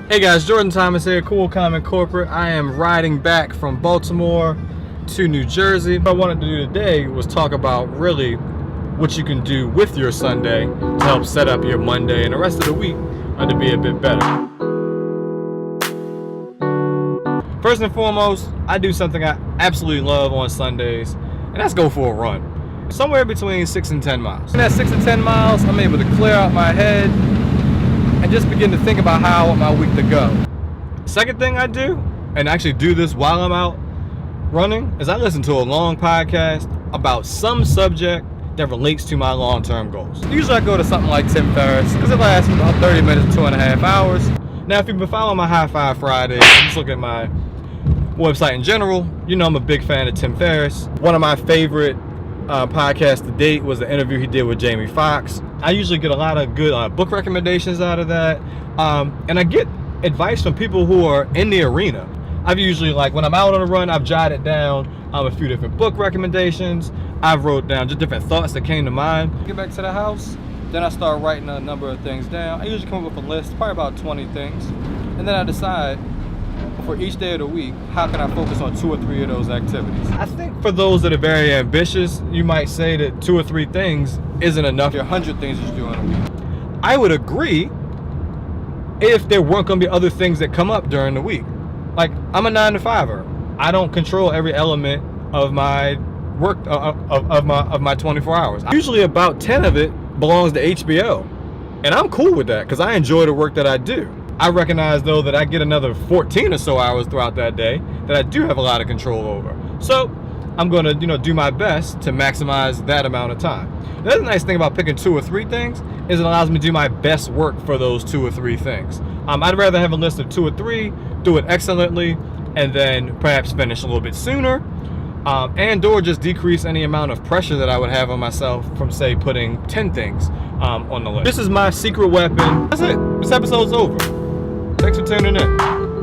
Hey guys, Jordan Thomas here, Cool Common Corporate. I am riding back from Baltimore to New Jersey. What I wanted to do today was talk about really what you can do with your Sunday to help set up your Monday and the rest of the week to be a bit better. First and foremost, I do something I absolutely love on Sundays, and that's go for a run. Somewhere between 6 and 10 miles. In that 6 and 10 miles, I'm able to clear out my head and just begin to think about how I want my week to go. Second thing I do, and actually do this while I'm out running, is I listen to a long podcast about some subject that relates to my long-term goals. Usually I go to something like Tim Ferriss, because it lasts about 30 minutes to 2.5 hours. Now, if you've been following my High Five Fridays, just look at my website in general, you know I'm a big fan of Tim Ferriss. One of my favorite podcasts to date was the interview he did with Jamie Foxx. I usually get a lot of good book recommendations out of that, and I get advice from people who are in the arena. I've usually, like, when I'm out on a run, I've jotted down a few different book recommendations. I've wrote down just different thoughts that came to mind. Get back to the house, then I start writing a number of things down. I usually come up with a list, probably about 20 things, and then I decide for each day of the week, how can I focus on 2 or 3 of those activities? I think for those that are very ambitious, you might say that 2 or 3 things isn't enough. There are 100 things you should do in a week. I would agree if there weren't going to be other things that come up during the week. Like, I'm a 9-to-5er. I don't control every element of my work, of my 24 hours. Usually about 10 of it belongs to HBO. And I'm cool with that because I enjoy the work that I do. I recognize, though, that I get another 14 or so hours throughout that day that I do have a lot of control over. So I'm going to, do my best to maximize that amount of time. The other nice thing about picking 2 or 3 things is it allows me to do my best work for those 2 or 3 things. I'd rather have a list of 2 or 3, do it excellently, and then perhaps finish a little bit sooner, and/or just decrease any amount of pressure that I would have on myself from, say, putting 10 things on the list. This is my secret weapon. That's it. This episode's over. Thanks for tuning in.